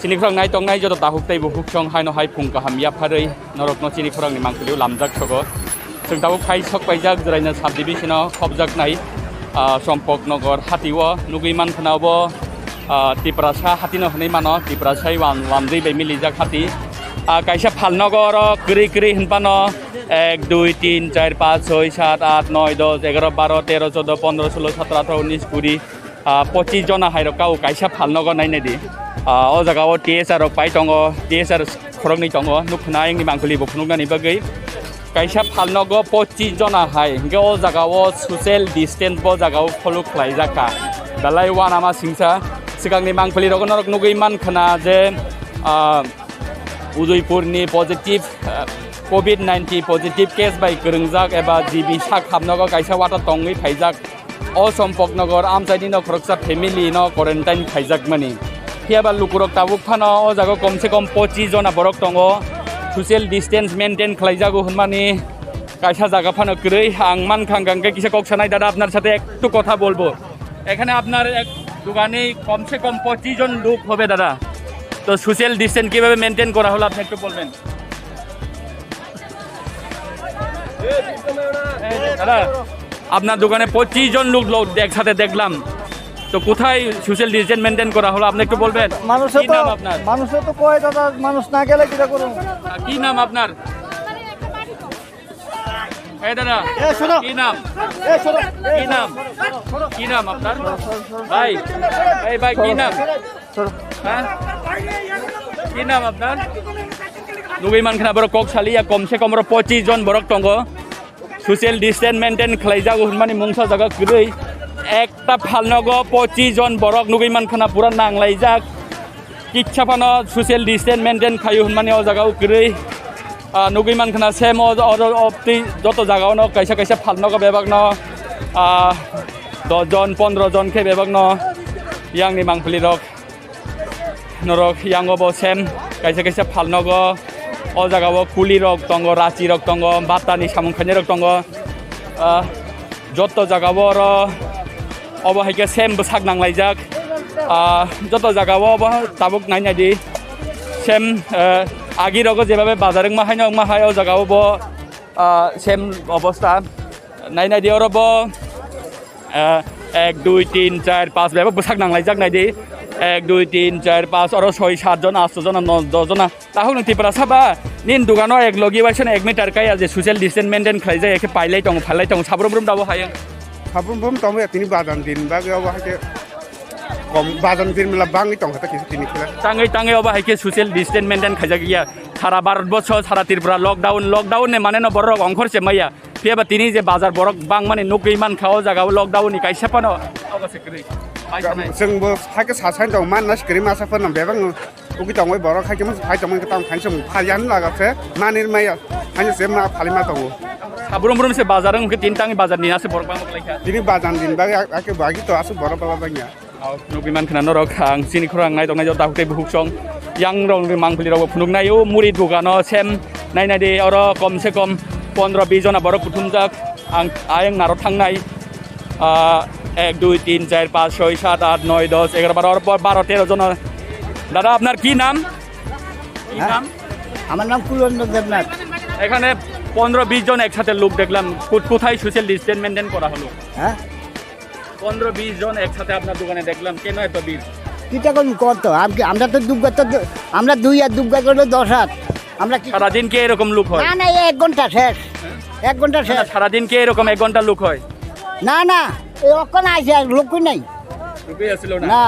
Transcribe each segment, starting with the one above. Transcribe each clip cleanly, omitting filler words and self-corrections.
Chini Khorang nai tong nai joto tahuk tei buhuk chong hai no hai phung kaham ya pharei norok no Chini Khorang ni mangkuliu lamjak thogo जों दाबो खायसक बायजाक जरायना साब डिभिजनाव खबजाकनाय Champaknagar Hati o nugui mankhanawo Tripura Hati no hनै mano Tripura lamjai bai milijak Hati kaisa Phunugwi ro gri gri hinpano 1 2 3 4 5 6 7 8 9 10 11 12 13 14 15 16 17 18 19 20 25 jona hairo kau kaisa Phunugwi nainai di o jagao TSR rok pai tongo TSR khorang ni tongo nukhna engni mangkuli bo phunuknani bagai kaisa Phunugwi 25 jona hai hingke o jagao social distance bo jagao follow Khlaijakya dalai wana ma singsa sigangni mangkuli rok norok nugui mankhana je Udaipurni positive COVID-19 positive case by Khorang eba GB sak hamnago kaisa wata tongui phaijak o Champaknagar amsaini no khoroksa family no quarantine phaijak mani hiaba lukurok tabuk phano o jago komse kom 25 jona borok tongo social distance maintain Khlaijagu hunmani kaisa জায়গা Fanon গ্রই আং মানখাঙ্গাঙ্গে কিসে ককসানাই দাদা আপনার সাথে একটু কথা বলবো এখানে আপনার এক দোকানে কমসে কম 25 জন লোক হবে দাদা তো সোশ্যাল ডিসটেন্স কিভাবে মেইনটেইন করা হলো আপনি একটু বলবেন দাদা আপনার দোকানে 25 জন লোক একসাথে দেখলাম তো কোথায় সোশ্যাল ডিসটেন্স মেইনটেইন করা হলো আপনি একটু বলবেন কি নাম আপনার মানুষ তো কয় দাদা মানুষ না গেলে কি করব কি নাম আপনার এই দাদা কি নাম কি নাম কি নাম আপনার ভাই এই ভাই কি নাম হ্যাঁ কি নাম আপনার nugui mankhana borok koksalia komse kom ro 25 jon borok tongo social distance maintain Khlaijagu hunmani mungsa jaga grei ekta Phunugwi 25 jon borok nugui mankhana pura nanglaijak kichha phano social distance maintain khayu hunmani o jaga grei nugui mankhana same opti joto jagao no kaisa kaisa Phunugwi bebak no 10 jon 15 jon ke bebak no yangni mangpuli rok norok yango bo same kaisa kaisa Phunugwi o jagao kuli rok tongo rachi rok tongo batani samung khane rok tongo joto jagao ro obo haike same bsak nanglaijak joto jagao obo tabuk nainai di same agi rogo jebabe bazareng ma haino ma hayo jagao bo same অবস্থা nainai di oro bo 1 2 3 4 5 bebe bsak nanglaijak nai di 1 2 3 4 5 oro 6 7 জন 8 জন 10 জন তাহলে নং Tripura সাবা নিন দোকানো এক লগি বাইছনে 1 metre কাই আজ social distance maintain খাইজায় একে পাইলাই টং ফালাই টং সাবরম দাবো হায় সাবরম টং তিনি বাদান দিন বা গেও হাতে কম বাদান দিন মেলা বাঙ্গি টং হাতে কিছু তিনি খেলা টাঙ্গই অবা হাইকে সোশ্যাল ডিসটেন্স মেইনটেইন খাইজাগিয়া সারা ভারতবর্ষ সারা Tripura লকডাউন নে মানে ন বড় অংখরছে মাইয়া ফেবা তিনি যে বাজার বড় বাং মানে নগৈ মান খাও জাগাও লকডাউন নি কাইসা পানো অবশ্য করি जोंबो हाके सासान दं मान नासकरि मासाफोर नम बेबां उगि दं बै बरक हाके फाइ दं गतां खानसम फालियान लागासे मानिर माया हानि जेमा फालिमा दं साब्रम से बाजारं के तीन टांग बाजार नि आसे बरक बां लाइखा दिनि बाजार दिन बागे आके बागि तो आसु बरक बाला बांया नगै मान खाना नरक आं Chini Khorang नाय दंनाय दाहुते बुहुक सं yang rong mangpuli rok phunuknai o muri dogano sem nainai de oro komse kom 15 20 jona borok puthumjak ang ayeng naro thangnai 1 2 3 4 5 6 7 8 9 10 11 12 13 জন দাদা আপনার কি নাম আমার নাম কুলন্দ দেবনাথ এখানে 15 20 জন একসাথে লোক দেখলাম কোথায় সোশ্যাল ডিসটেন্স মেইনটেইন করা হলো হ্যাঁ 15 20 জন একসাথে আপনার দোকানে দেখলাম কেন এত ভিড় কিটা কোন করত আমরা তো দুগ্গত আমরা 2 আর দুগ্গা করলে 10 হাত আমরা কি সারা দিন কি এরকম লোক হয় না না 1 ঘন্টা শেষ 1 ঘন্টা শেষ সারা দিন কি এরকম 1 ঘন্টা লোক হয় না না এই অকন আইছে লোকই নাই লোকই আসলো না না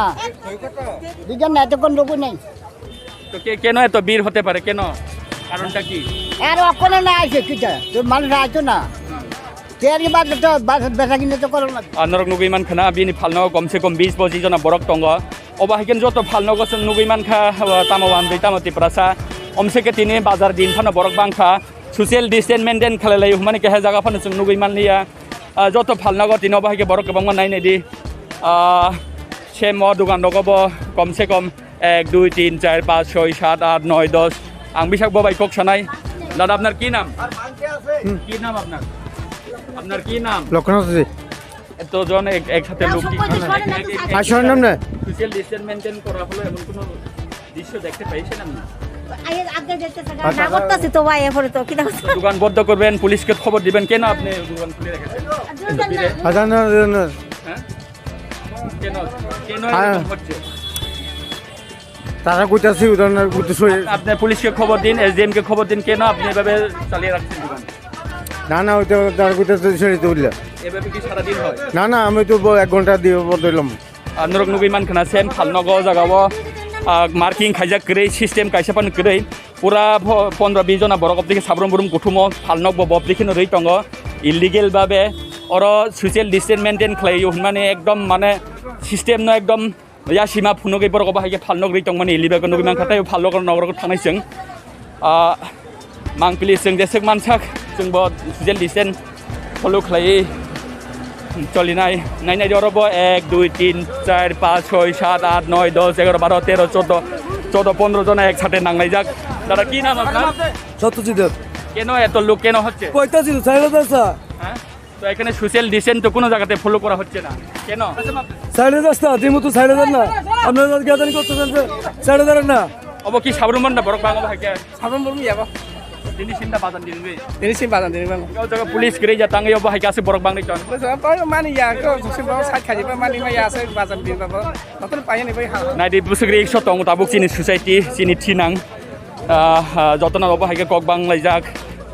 দুজন না তখন লোকই নাই তো কেন এত ভিড় হতে পারে কেন কারণটা কি আর অকন না আইছে কিটা তো মানুষ আইতো না তেরি বাদ তো বেচা কিনে তো করো না নরক nugui mankhana bini Phunugwi komse kom 20 25 jona borok tongo oba hiken joto Phunugwi song nugui mankha tamowan beitamo Tripura sa omseke tini bazar din phano borok bangkha social distance maintain khalai humani ke jaga phano song nugui manliya joto Phunugwi tino ba hike borok bangma nainai di semo dogan rogobo komse kom 1 2 3 4 5 6 7 8 9 10 ang bisak bobai kok sanai দাদা আপনার কি নাম কি নাম আপনার কি নাম লক্ষণাথ এত জন একসাথে লোক কি আসল নাম না সোশ্যাল ডিসটেন্স মেইনটেইন করা হলো এমন কোনো দৃশ্য দেখতে পেয়েছেন আপনি? না করতেছি তো ভাই এরপরে তো কি দেখো দোকান বন্ধ করবেন, পুলিশকে খবর দিবেন, কেন আপনি দোকান খুলে রেখেছেন? হ্যাঁ? কেন কেন এরকম হচ্ছে? তারা কইতাছি উদাহরণ করতেছে আপনি পুলিশকে খবর দিন, এসডিএম কে খবর দিন, কেন আপনি এভাবে চালিয়ে রাখছেন দোকান? না না ওইটা তারা কইতাছে ছেড়ে তুললে এভাবে কি সারাদিন হয়? না না আমি তো 1 ঘন্টা দিয়ে বদলাম নরক নুগৈ মানখানা সেম ফালনগর জাগাও মার্কিং খাইজাক করে সিস্টেম কাইসাপান করে পুরা 15-20 जना বরক দিকে সাবরম বুরুম কুঠুমো ফালনগ বব দিকে রই টঙ্গ ইলিগেল ভাবে অর সোশ্যাল ডিস্টেন্স মেনটেন খাইयो মানে একদম মানে সিস্টেম ন একদম यासिमा फुनुगै बरक बाहायके फालनग रई टंग माने इलिबाग नुगै मानखाथाय फालनग नगरक थांनाय जों मांगपिलि जों जेसेक मानसाक जों ब सोश्याल डिस्टेंस फलो खालायै चलिनाय नायनाय दरब 1 2 3 4 5 6 7 8 9 10 11 12 13 14 15 जना একসাথে নাংলাই যাক দাদা কি নাম আপনার সত্যজিৎ কেন এত লোক কেন হচ্ছে কইতাছি ছাইড়ে দাসা হ্যাঁ তো এখানে সোশ্যাল ডিস্টেন্স তো কোনো জায়গাতে ফলো করা হচ্ছে না কেন ছাইড়ে দাসা দিমু তো ছাইড়ে দেন না আপনারা গাদানি করতেছেন ছাইড়ে দেন না अब कि साबरुमन ना बरक बांगो हाके সাধারণ বলবো ইয়াবা दिनि सिन्दा बाजान दिनबे তিনি সিম বাজান দিন বাং गाव जगह पुलिस गिरै जा तांगै अब हाके आसे बरक बांगै चन মানে ইয়া কেউ সিম বাজান সাইড খাইবা মানে মাইয়া আছে বাজান দিন বাবা নতুন পাইয়া নিবাই হা नाइदि बुसग्रि 100 तंग ताबुक चिनि सोसाइटी चिनि थिनां जतना अब हाके कक बांगलाइजाक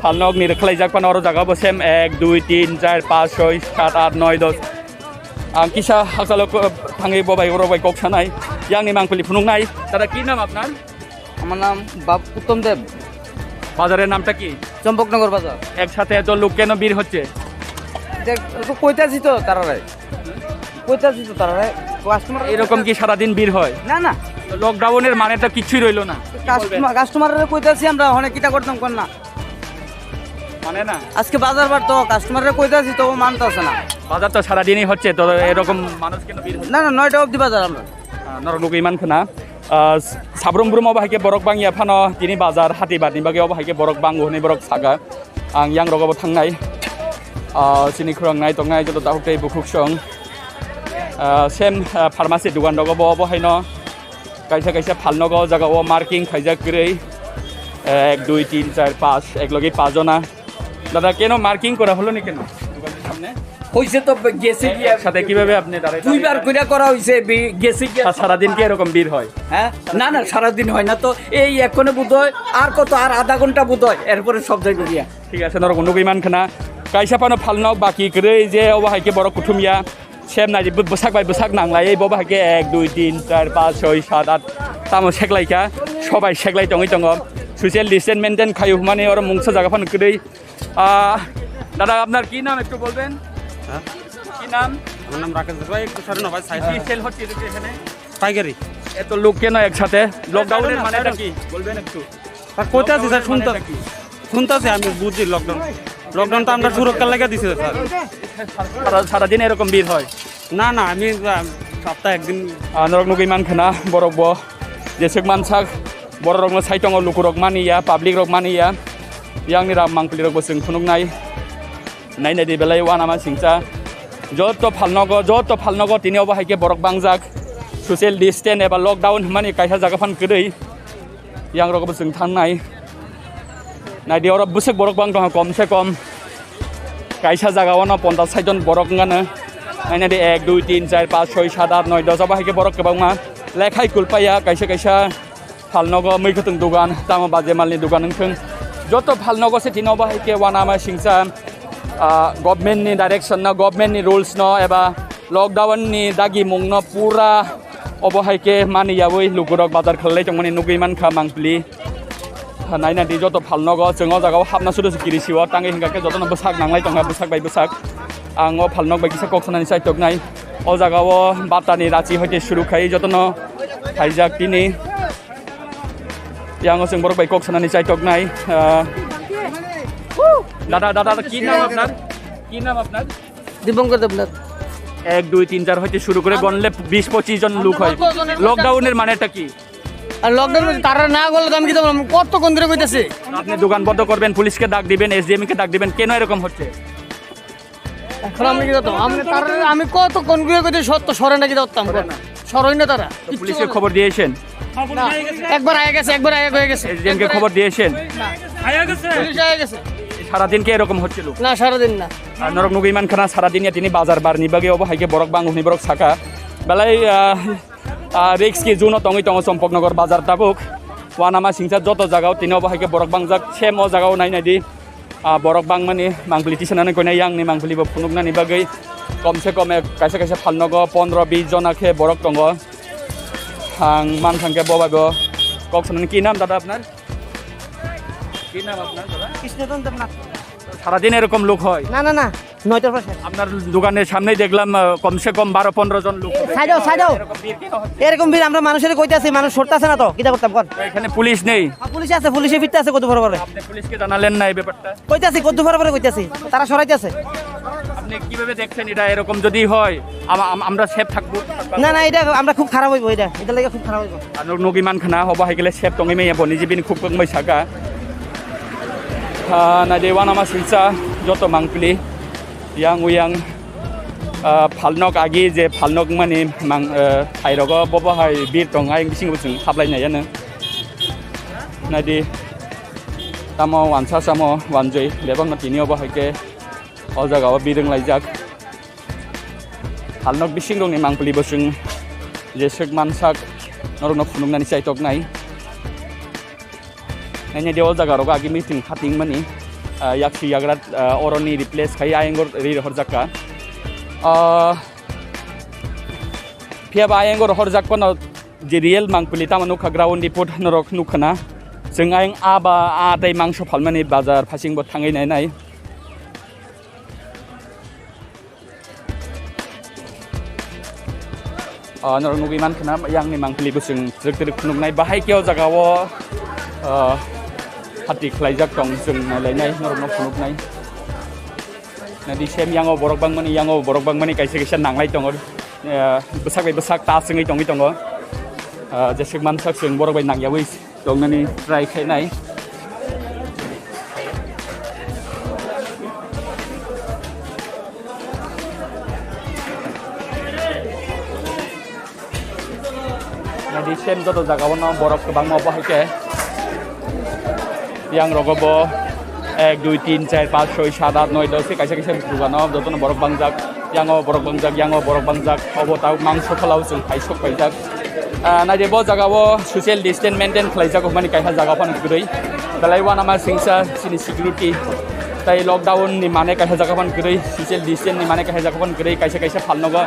फालनग नि खलाइजाक पान अरो जागा बसेम 1 2 3 4 5 6 7 8 9 10 आं किसा हासालक थांगै बबाय अरबाय कक सानाय यांनि मांगफुलि फुनुंनाय दादा কি নাম আপনার আমার নাম বাপ উত্তম দেব বাজারের নামটা কি চম্পকনগর বাজার একসাথে এত লোক কেন ভিড় হচ্ছে কইতাছি তো তারারে কাস্টমার এরকম কি সারাদিন ভিড় হয় না না লকডাউনের মানে তো কিছুই রইলো না কাস্টমারের কইতাছি আমরা ওখানে কিটা করতাম কোন না মানে না আজকে বাজার বার তো কাস্টমারের কইতাছি তো ও মানতাছে না বাজার তো সারাদিনই হচ্ছে তো এরকম মানুষ কেন ভিড় হচ্ছে না না 9টা অবধি বাজার আমরা নরক ইমান খানা সাবরম ব্রহ্ম বাহাইকে বরক বাংিয়া ফানো তিনি বাজার হাতি বাদনি বাগে বাহাইকে বরক বাंगो हनै बरक सागा आं yang रगाबो थांनाय चिनि खरंनाय तंनाय जत दाहुकै बुखुक सं सेम फार्मासि दुकान रगाबो बहायनो कायसा कायसा फालनगो जागाओ मार्किं खाइजाक गरै 1 2 3 4 5 एकलगे 5 जना दादा केन मार्किं करा हलो নি কেন দোকানের সামনে হইছে তো গেছে কি সাথে কিভাবে আপনি দাঁড়ায় দুইবার কইরা করা হইছে গেছে কি সারা দিন কি এরকম ভিড় হয় হ্যাঁ না না সারা দিন হয় না তো এই এখনো বুধয় আর কত আর আধা ঘন্টা বুধয় এরপরে সব জায়গায় গিয়া ঠিক আছে নরক নুগৈ মানখানা কাইসা পানো ফালনাव बाकी गरै जे अबहायके बरक कुथुमिया सेम नाय बोसाक नांलाय এই बहायके 1 2 3 4 5 6 7 8 तामो सेगलायका सबाय सेगलाय दङै दङ सोशल डिस्टेंस मेंटेन खायो মানে और मुंगसा জায়গা ফান गरै দাদা আপনার কি নাম একটু বলবেন হ্যাঁ কি নাম আমার নাম রাকেশ ভাই একটু সরে না ভাই কি সেল হচ্ছে এখানে পাইকারি এত লোক কেন একসাথে লকডাউনের মানেটা কি বলবেন একটু আর কইতাছি স্যার শুনতাছি আমি বুঝি লকডাউন তো আমরা সুরক্ষার লাগা দিছে স্যার সারাদিন এরকম ভিড় হয় না না আমি সপ্তাহে একদিন নরক নুগৈ মানখানা বরক ব जेसेक मानसाक बर रगनो साइटंग लुकु रग मानिया पाब्लिक रग मानिया यांनि राम मांगपलि रग बसों खुनुगनाय नायनाय दे बेलाय वानामा सिंचा जत फालनग तिनि अबहायके बरक बांजाक सोशल डिस्टेंस एबा लकडाउन माने कायसा जागा फान गदै yang रग बसों थांनाय नायदि अर बुसक बरक बां दङ कम से कम कायसा जागावनो 50-60 जन बरक गानो नायनाय दे 1 2 3 4 5 6 7 8 9 10 अबहायके बरक गोबांमा लेखाय कुलपाया कायसा फालनग मैखोथों दुकान तामा बाजे मालनि दुकान नोंथों जत फालनग से तिनो बाहायके वानामा सिंसा गभर्नमेंट नि डायरेक्शन न गभर्नमेंट नि रुल्स न एबा लकडाउन नि दागि मुंग न पूरा अबहायके मानियाबै लुगुरक बाजार खलै तंमनि नुगै मानखा मांगपलि नायना दि जत फालनग जोङो जागाव हाबना सुदो गिरिसिव तांगै हिंगाके जतन बोसाक नांलाय तंगा बोसाक बाय बोसाक आङो फालनग बाय किसा कक्सनानि साइटकनाय ओ जागाव बाटानि राचि हयते शुरू खाय जतन खाइजाक तिनि यांगो जों बरक बाय कक्सनानि साइटकनाय दादा কি নাম আপনার দীপঙ্কর দেবনাথ 1 2 3 4 হইতে শুরু করে গণলে 20-25 জন লোক হয় লকডাউনের মানেটা কি আর লকডাউন তারা না গেলে আমি কি কত কোন ধরে কইতাছি আপনি দোকান বন্ধ করবেন পুলিশকে ডাক দিবেন এসডিএম কে ডাক দিবেন কেন এরকম হচ্ছে এখন আমি কি করতাম আমি কত কোন গুলো কইতে সত্য সরে নাকি দত্তাম না সরই না তারা পুলিশকে খবর দিয়েছেন একবার আগে গেছে একবার আগে হয়ে গেছে যেদিনকে খবর দিয়েছেন পুলিশ আগে গেছে সারাদিন কি এরকম হচ্ছিল না সারাদিন না নরক নুগি ইমান খানা সারাদিন তিনি বাজার বার নিবাগে অবহাইকে বরক বাং হুনি বরক সাকা বেলাই রিক্স কি জুন টঙি টঙ চম্পকনগর বাজার তাবুক ওয়ানামা সিংসা যত জায়গাও তিনি অবহাইকে বরক বাং যাক সেম ও জায়গাও নাই নাই দি বরক বাং মানে মাংপুলি টিসানাनै কইনা ইয়াংনি মাংপুলিबो फुनुगनानि बागै कमसे कम कायसे कायसे फालनग 15-20 जनाखे बरक दङ आं मान थांखे बबाइबो कक्सननि কি নাম দাদা আপনার কি নাম আপনার দাদা কৃষ্ণচন্দ্র দেবনাথ সারাদিন এরকম লোক হয় না না না 9টার পর আপনার দোকানের সামনেই দেখলাম কমসে কম 12-15 জন লোক সাইডাও এরকম ভিড় আমরা মানুষের কইতাছি মানুষ সরতাছে না তো কিটা করতাম কোন এখানে পুলিশ নেই পুলিশ আছে পুলিশে ফিরতে আছে কত বড় বড় আপনি পুলিশকে জানালেন না এই ব্যাপারটা কইতাছি কত বড় বড় কইতাছি তারা সরাইতেছে আপনি কিভাবে দেখছেন এটা এরকম যদি হয় আমরা সেফ থাকবো না না এটা আমরা খুব খারাপ হইব এটা লাগে খুব খারাপ হইব আর নগিমান খানা হবা হাইগলে সেফ টঙি মেয়া বনি জিবিন খুব কমই সাকা না দেওয়ান আমার সিলসা যত মাংপুলি yang uyang falnok agi je falnok mani mang thairago bobo hai bir tong ai sing busung hablai nai yana nadi tamo wansa samo wanjoi lebang tini obo haike o jaga o birung laijak falnok bising rong ni mangpuli busung je sek mansak norno phunungnani chaitok nai nai de o jaga roga agi meeting hating mani yakshi yagrat oroni replace khai ayengor ri horjaka phiaba ayengor horjak kono je real mangpuli tamanu khagraun report norok nukhana जों आयं आबा आदै मांस फालमानि बाजार फासिंबो थाङै नाय नरक नुगि मानखना यांनि मांपलिबो जों ट्रिक खुनुमनाय बाहायकेयाव जागावो हाति ख्लाइजाक दं जों नायलायनाय नरक खुनुमनाय नादि सेम यांगो बरक बांमानि कायसे कायसे नांलाय दङ बोसाक बाय बोसाक तासङै दङ जेसेक मानसाक जों बरक बाय नांयावै दंनानै ट्राइ खायनाय नादि सेम जत जागावनो बरफ गोबां मावबो हायके yang rogobo 1 2 3 4 5 6 7 8 9 10 kaisa kaisa dugano jotono borok bangjak yango borok bangjak obo taw mangso khalau जों फाइसक फाइजाक नादि बो जागावो सोशल डिस्टेंस मेंटेन खलाइजागो माने कायहा जागाफान गरै दालाय वानामा सिंसा सिनि सिकिउरिटी ताइ लकडाउन नि माने कायहा जागाफान गरै सोशल डिस्टेंस नि माने कायहा जागाफान गरै कायसा कायसा फालनगो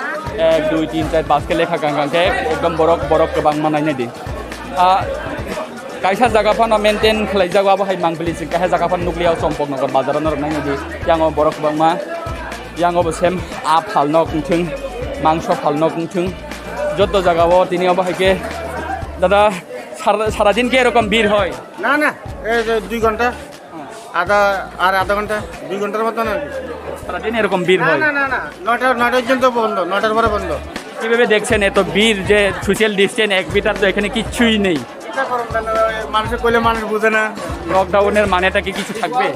1 2 3 4 5 के लेखा गांगांके एकदम बरक गोबां मानायनाय दि कायसा जागाफान मेंटेन खलाइजागो बाहाय मांगबलि सिं कायहा जागाफान नुक्लियाव चम्पकनगर बाजाराव नरनाय दि यांगो बरक गोबां मा यांगो बसेम आ फालनक थुं मांस फालनक थुं যত জায়গাও তিনি অবহাইকে দাদা সারাদিন কি এরকম ভিড় হয় না না এই 2 ঘন্টা আধা ঘন্টা 2 ঘন্টার মতো না সারাদিন এরকম ভিড় হয় না 9টা পর্যন্ত বন্ধ 9টার পরে বন্ধ কিভাবে দেখছেন এত ভিড় যে সোশ্যাল ডিস্টেন্স 1 মিটার তো এখানে কিছুই নেই মানুষে কইলে মানুষ বুঝে না লকডাউনের মানেটা কি কিছু থাকবে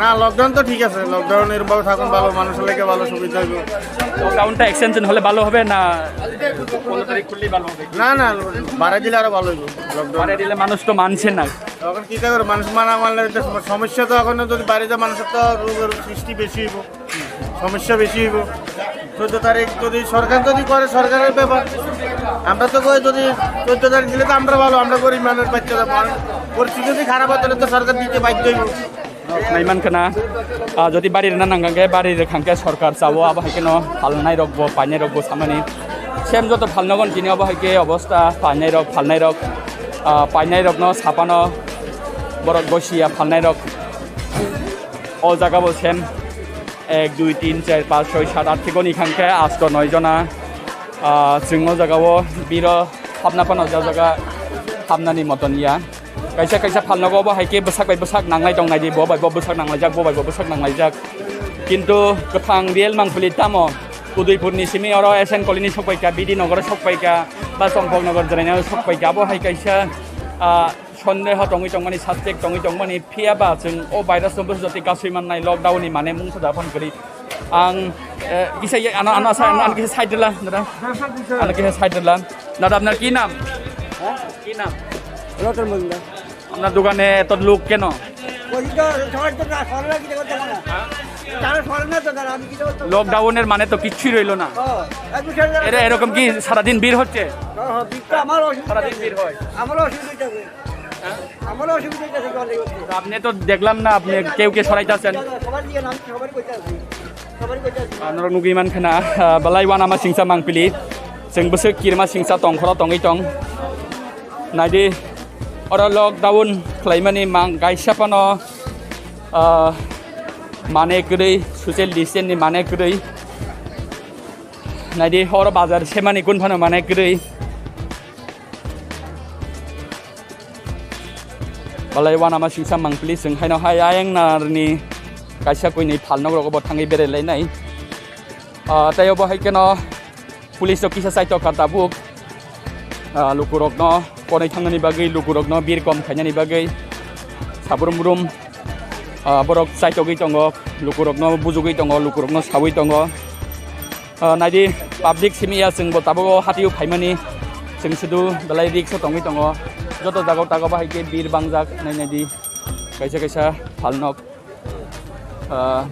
না লকডাউন তো ঠিক আছে লকডাউনের ভাবে থাকুন ভালো মানুষের লাগে ভালো সুবিধা হবে লকডাউনটা এক্সটেনশন হলে ভালো হবে না 15 তারিখ খুললেই ভালো হবে না বাড়াই দিলে আরো ভালো হবে লকডাউন বাড়াই দিলে মানুষ তো মানছে না এখন কি করে মানুষ মানলে সমস্যা তো এখন যদি বাইরে যা মানুষের তো রোগের সৃষ্টি বেশি হইব সমস্যা বেশি হইব 14 তারিখ যদি সরকার যদি করে সরকারের ব্যাপার আমরা তো কই যদি 14 তারিখ দিলে তো আমরা ভালো আমরা গরিব মানুষ বাচ্চারা পরিস্থিতি যদি খারাপ হলে তো সরকার দিতে বাধ্য হইব নাইমান খানা যদি বাড়ির না নাঙ্গাঙ্গে বাড়ির খাঙ্কে সরকার চাবো আবহাইকেন ফালনাই রকবো পাইনাই রকবো সামানি সেম যত ফালনগন কিনে আবহাইকে অবস্থা পাইনাই রক ফালনাই রক পাইনাই রক ন সাপানো বরক বসিয়া ফালনাই রক ও জায়গাবো সেম 1 2 3 4 5 6 7 8 ঠিকনি খাঙ্কে 8 to 9 জনা जों জায়গাও বীর হাবনাপানো জায়গা হাবনানি মতন ইয়া kaisa kaisa falnago ba haike bosak nanglai dong naidi bo bai bo bosak nanglai jak kintu kothang real mangpuli tamo udaipurni simi oro SN kolini sokpaika bidi nogor sokpaika ba champaknagar jraina sokpaika bo hai kaisa sondeho tongi tongmani suspect tongi tongmani phiaba जों o virus jombo joti kasui mannai lockdown ni mane mung sajapon gori ang kisa ana kisa side dala dada ana kisa side dala dada apnar ki naam কি নাম রতন মজুমদার আপনার দোকানে এত লোক কেন ওই তো সবার তো না সরলা কি করতে পারে না তারা সরল না তো তারা আমি কি করতে লকডাউনের মানে তো কিচ্ছুই রইলো না এক বছর এরা এরকম কি সারাদিন ভিড় হচ্ছে বিক্রি আমার অসুবিধা সারাদিন ভিড় হয় আমারও অসুবিধা আছে আমারও অসুবিধা আছে অনেক তো আপনি তো দেখলাম না আপনি কেউ কে সরাইতেছেন সবার দিকে নাম সবার কইতে আছে সবার কইতে আছে नरक नुगै मानखना बलाय वानामा सिंसा मांगपिलि जों बोसो किरमा सिंसा तंखरा तङै तंग नायदि अर लकडाउन खालायमानि मां गायसापानो माने गरै ससियेल डिस्टेन्सनि माने गरै नायदि हर बाजार सेमानि गुनफानो माने गरै बलाय वानामा सिंसा मांगपिलि जों हायनो हाय आयंनारनि गायसा गयनि फालनगरगबो थाङै बेरायलायनाय tayo bahay keno pulis no kisa saito katabuk lukurok no konay thangani bagay lukurok no bir kom khanyani bagay sabrum rum borok saito gi tongo lukurok no bujugi tongo lukurok no sawi tongo naidi public simia sing botabo hatiu phaimani sing sudu belai rikso tongi tongo joto jago tago bahay ke bir bangjak naidi kaisa kaisa phalnok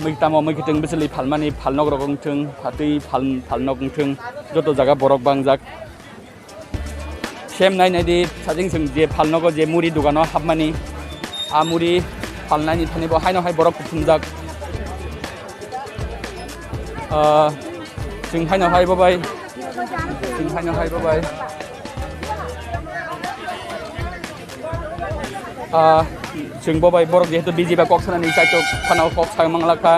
मैगतामाव मैगथों बिसोरलै फालमानि फालनग रगंथों फाथै फालनगंथों जत जागा बरक बांजाक same नायनायदि साजिं जों जे फालनग जे मुरि दुकानाव हाबमानि आ मुरि फालनायनि थानिबो हायनो हाय बरक फुमजाक जों हायनो हाय बाबाय जों बाबाय बरक जेहेतु बिजि बा कक सानानि साइतो फानाव कक सायमांलाखा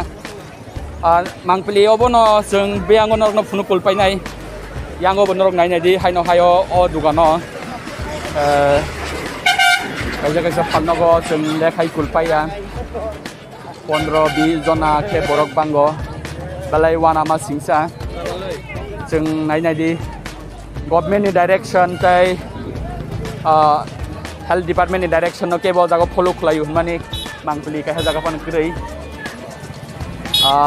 मांगपिलियावबो न जों बे आंगो नरकनो फुनु कुलपायनाय यांगोबो नरक नायनायदि हायनो हायो अ दुकानाव कायजा कायजा फालनगो जों लेखाय कुलपाया 15-20 जना के बरक बांगो बालाय वानामा सिंसा जों नायनायदि गभर्नमेन्टनि डाइरेक्सन ताय हेल्थ डिपार्टमेंटनि डाइरेक्सन के जागा फलो खालायो माने मांगपिलि कायहा जागा फान गरै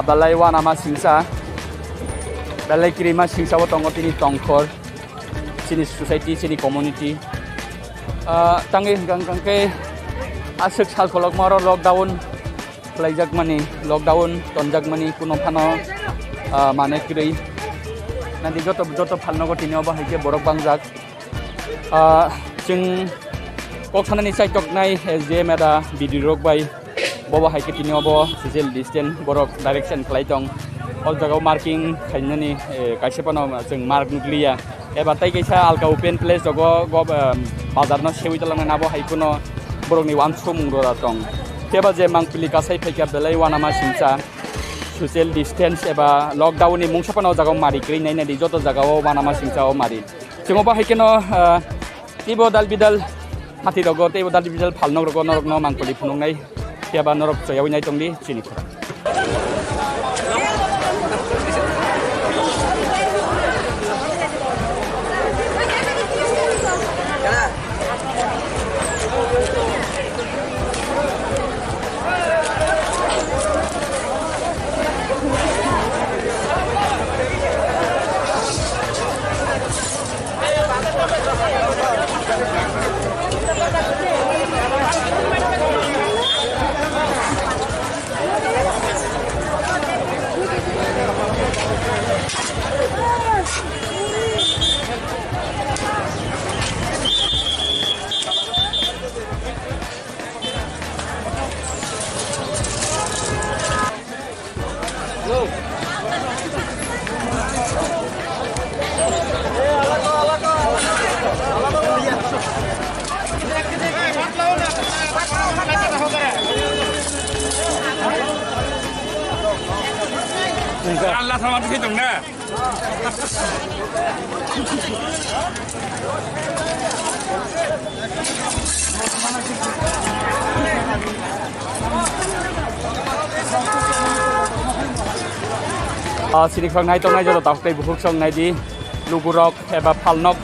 बालाय वानामा सिंसा बालाय किरिमा सिंसाबो तंग तिनि तंखर चिनि सोसाइटी चिनि कम्युनिटी तांगे गांगांके आसक साल खलक मारो lockdown Khlaijak mani lockdown tonjak mani kuno phano mane gरै nandi joto phalnogo tinio bahai borok bangjak जों कक्सानानि साइटक नाय जे मेदा बिदि रक बाय बबा हाइके तिनियावबो ससियेल डिस्टेन्स बरक डाइरेक्सन खालायदों अल जागाव मार्किं खालायनानै गायसेपानो जों मार्क नुग्लिया एबा ताइ गैसा आलगा ओपेन प्लेस जगो बाजारनो सेवि तलांनाय नाबो हाइकुनो बरकनि वान मुंगरा दं तेबा जे मांगपिलि गासै फैका बेलाय वानामा सिंसा ससियेल डिस्टेन्स एबा लकडाउननि मुंसापानो जागाव मारि ग्रै नायनानै जत जागाव वानामा सिंसाव मारि जों बाहायकेनो तिबो दाल बिदाल हाथि रगो तेबो दाल बिदाल फालनग रगो नरक न मांगपिलि फुनुंनाय तेबा नरक जयाव नाय दंदि चिनि खरां Allah sama di situ nggak? Sini Khorang naik tong naik jauh tak kayak buku song naik di lugurok, heba falnok,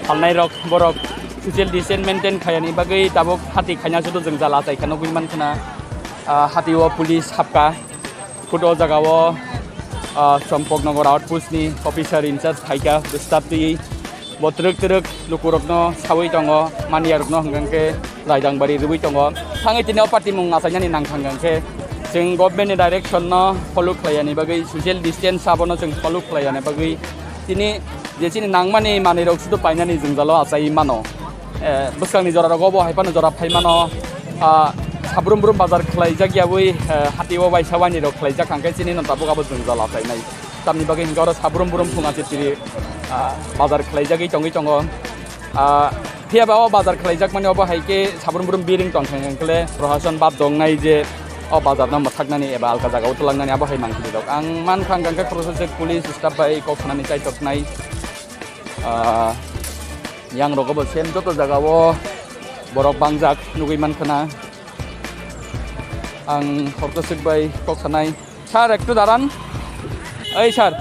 falnai rok, borok, social distance maintain kaya ni bagai tabok hati kaya sudah jengja latai karena guiman kena hati wa polis hapka, kudo jagawo Champaknagar outpost ni officer in charge haika staff di bo truk lukurokno sawi tongo maniyarokno hangangke laijangbaरि rubai tongo thangai tini party mung asainani nangthangangke जों गभर्नमेन्टनि direction फलो खालायनि बागै social distance साबनो जों फलो खालायनि बागै दिनै जेसिनि नांमानि मानिरक सुदु पाइनानि जों जालो आसाइ मानो बसखांनि जरा गबो हाइपानो जरा फाइमानो साब्रुम ब्रुम बाजार ख्लाइजागियाबै हातिवा बाइसावानि रक ख्लाइजाखांखे सिनि नताबो गाबो जों जाला फाइनाय तामनि बागै हिंगारो साब्रुम ब्रुम फुङासे तिरि बाजार ख्लाइजागि टंगि टंगो फियाबाव बाजार ख्लाइजाक माने अबो हाइके साब्रुम ब्रुम बिरिं टंखांखले प्रशासन बाद दंनाय जे बाजारना माथाकनानै एबा आलगा जागायाव थलांनानै आबाहाय मांखिनि दं आं मानखांगांखा प्रशासक पुलिस स्टाफ बाय कखनानै चाइटकनाय yang rogo bo sem joto jagao borok bangjak nugui mankana ang hortosik bai koksanai sar ekটু daran ei sar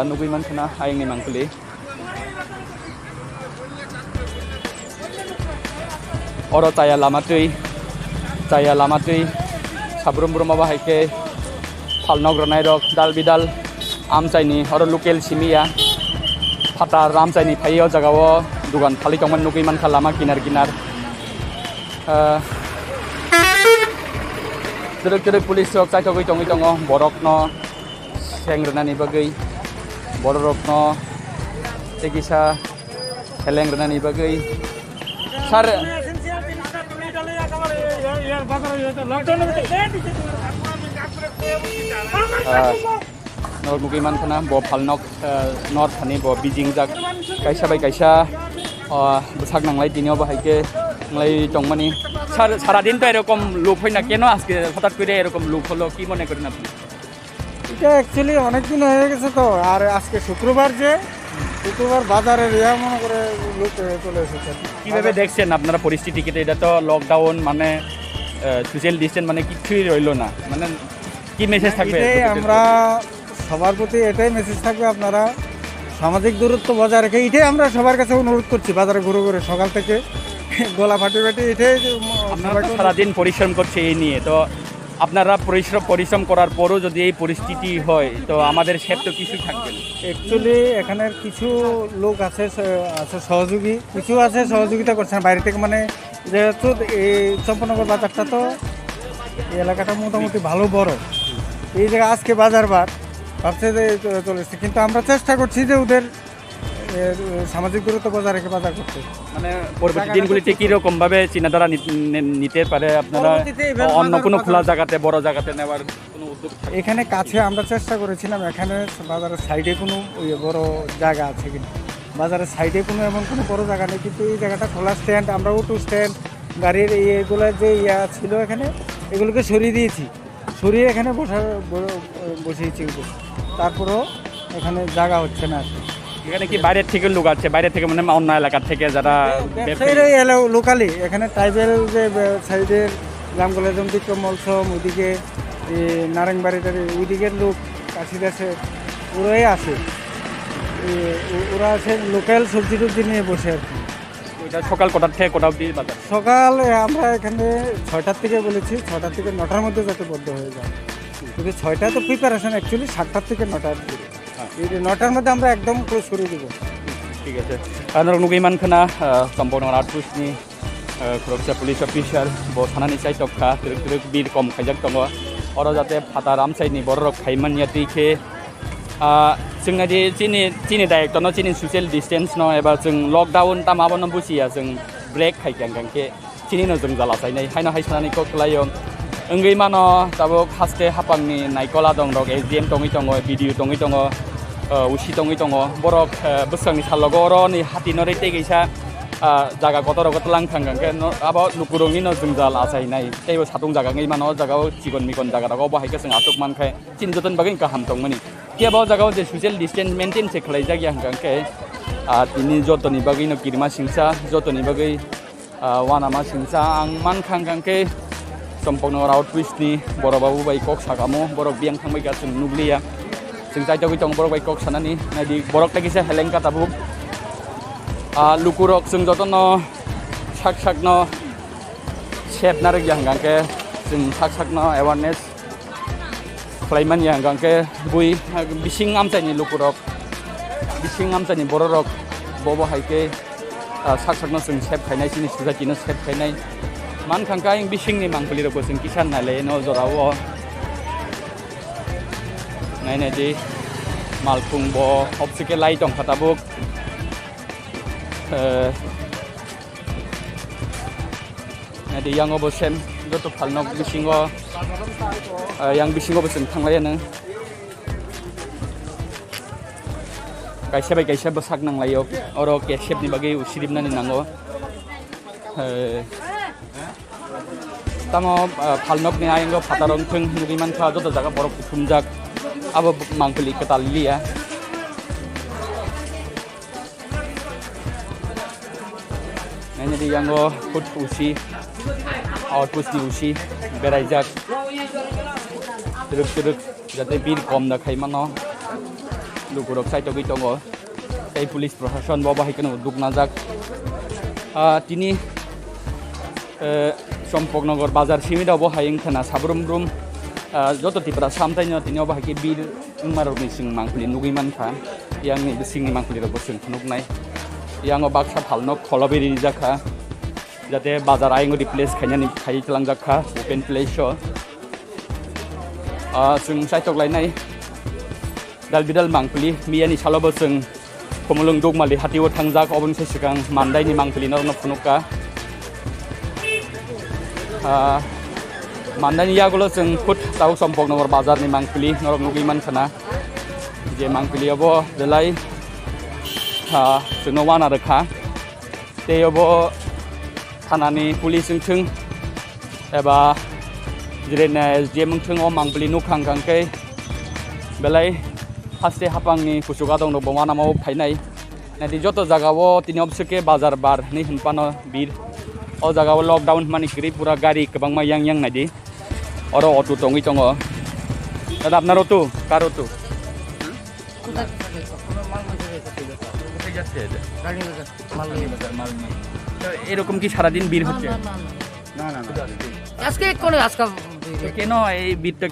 nugui mankana aingni mangkuli oro taya lamatui sabrum brum aba haike phalnogranai rok dal bidal amchaini oro local simia phata ramchaini phaiyo jagao dugan phali tongman nugui man khalama kinar direk police rok chaitogoi tongo borokno sengrnani bagai borokno tegisa helengrnani bagai sar nor mugiman khana bo phalnok nor thani bo bijing jak kaisa bai kaisa bsak nanglai dinio ba haike nglai tongmani সারা দিন তো এরকম লোক হয় না কেন আজকে হঠাৎ করে এরকম লোক হলো কি মনে করেন আপনি এটা অ্যাকচুয়ালি অনেক দিন হয়ে গেছে তো আর আজকে শুক্রবার বাজারে রিয়া মনে করে লোক চলে এসেছে কিভাবে দেখছেন আপনারা পরিস্থিতি কি এটা তো লকডাউন মানে সোশ্যাল ডিস্টেন্স মানে কিছুই রইলো না মানে কি মেসেজ থাকবে আমরা সবার প্রতি এটাই মেসেজ থাকবে আপনারা সামাজিক দূরত্ব বজায় রেখে এটাই আমরা সবার কাছে অনুরোধ করছি বাজারে ঘুরে সকাল থেকে গলা ফাটি এটাই আপনারা সারাদিন পরিশ্রম করছে এই নিয়ে তো আপনারা পরিশ্রম করার পরও যদি এই পরিস্থিতি হয় তো আমাদের সেফ তো কিছুই থাকবে না অ্যাকচুয়ালি এখানের কিছু লোক আছে সহযোগী কিছু আছে সহযোগিতা করছেন বাইরে থেকে মানে যেহেতু এই চম্পানগর বাজারটা তো এই এলাকাটা মোটামুটি ভালো বড় এই জায়গায় আজকে বাজার ভাবছে যে চলে এসছে কিন্তু আমরা চেষ্টা করছি যে ওদের সামাজিক দূরত্ব বজায় রেখে বাজার করতে মানে পরবর্তী দিনগুলিতে কীরকম ভাবে চিনাদারা নিতে পারে আপনারা অন্য কোনো খোলা জায়গাতে বড় জায়গাতে নেওয়ার কোনো উদ্যোগ এখানে কাছে আমরা চেষ্টা করেছিলাম এখানে বাজারের সাইডে কোনো বড় জায়গা আছে কিনা বাজারের সাইডে কোনো এমন কোনো বড় জায়গা নেই কিন্তু এই জায়গাটা খোলা স্ট্যান্ড আমরা অটো স্ট্যান্ড গাড়ির এগুলো যে ছিল এখানে এগুলোকে সরিয়ে দিয়েছি সরিয়ে এখানে বসিয়েছি তারপরেও এখানে জায়গা হচ্ছে না এখানে কি বাইরের থেকে লোক আছে বাইরে থেকে মানে অন্য এলাকার থেকে যারা লোকালি এখানে ট্রাইবেল যে সাইডের গ্রামগুলো যেমন বিক্রম মলসম ওইদিকে নারায়ণবাড়িটার ওইদিকের লোক কাশিদাসে ওরাই আসে ওরা আছে লোকাল সবজি টবজি নিয়ে বসে আর কি ওইটা সকাল কটার থেকে কটা অবধি বাজার সকাল আমরা এখানে 6টার থেকে বলেছি 6টার থেকে 9টার মধ্যে যাতে বদ্ধ হয়ে যায় কিন্তু 6টা তো প্রিপারেশন অ্যাকচুয়ালি 7টার থেকে 9টার দিকে এই 9টার মধ্যে আমরা একদম ক্লোজ করে দেবো ঠিক আছে কারণ নুগিমান খানা চম্পানগর আউটপোস্টনি খরগপুর পুলিশ অফিসার ব থানানি চাইটকা তিরক বীর কম খাইজাক दङ अरो जाते फाता रामसाइनि बररक खाइमानिया दैखे जोंना दि चिनि डाइरेक्टर न चिनि ससियेल डिस्टेन्स न एबा जों लकडाउन ता माबानो बुजिया जों ब्रेक खाइखांखांखे चिनि न जों जाला साइनाय हायनो हायसनानि को खलायो ओंगै मानो दाबो खास्ते हापांनि नाइकला दं रक एजिएम टङै टङ भिडिअ टङै टङ उसी टङै टङ बरक बोसोंनि सालगरनि हातिनरै तेगैसा जागा गतर गतलां थांगांखे आबो नुकुरंनि न जों जाला साइनाय तेबो सातुं जागाङै मानो जागाव चिगन मिगन जागाराव बाहायके जों आसुक मानखाय चिन जतन बागै गाहाम दंमोन केबाव जागाव जे ससियेल डिस्टेन्स मेंटेन से खलाइजागिया हांगांखे तिनि जतनि बागै न किरमा सिंसा जतनि बागै वानामा सिंसा आं मानखांगांखे चम्पानगर आउटपोस्टनि बरबाबु बाय कक सागामो बरक बियां थांबायगा जों नुग्लिया जों जायजागै दं बरक बाय कक सानानि नायदि बरक तागिसा हेलेंका ताबु लुकुरक जों जतन साक न सेबनार गियां हांगांखे जों साक न awareness Khlaimania gangke bui bising amchani lukurok bising amchani bororok bobo haike sakno sing sep khainai chini sujatino sep khainai man khangka ing bising ni mangpuli rok sing kisan nale no jorawo nai di malpung bo opsike lai tong khatabuk nadi yang obo sem joto phalnok bisingo yang bisingo bosing thanglaiano kaisa bai kaisa bosak nanglayo oro ke shep ni bagi usiribnani nango tamo phalnok ni ayengo phatarong thung nugiman kha joto jaga borok thumjak abo mangpuli ketaliliya nanya di yango put usi output di usi beraijak teruk jate bir kom na khaimano lukurok sai togi tongo ei police proshashan bo bahikano duknajak tini Champaknagar bazar simida bo haing khana sabrum rum joto Tripura samtaino tini bahiki bir marok ni sing mangpuli nugiman kha yang ni sing ni mangpuli ro sing phunuknai yang baksa phalnok kholobiri jakha jate bazar aingo replace khainani khai tlangjak open place sho sing saitok lainai dalbidal mangpuli miani salobo sing komulung dugmali hatiwo thangjak obon se sikang mandai ni mangpuli norno phunuka mandai yagulo sing put tau Champaknagar bazar ni mangpuli norok nugiman khana je mangpuli abo delai sino wana rakha te abo thanani police thung eba jirena SDM thung o mangpuli nukhang kangke belai haste hapangni kusuga dong no bomana mau phainai nadi joto jagao tini obseke bazar bar ni hinpano bir o jagao lockdown mani Tripura gari kebang ma yang nadi oro auto tongi tongo dada apnar auto kar auto এরকম কি সারাদিন বীর হচ্ছে না আজকে কোন আজকে কেন এই বীরটা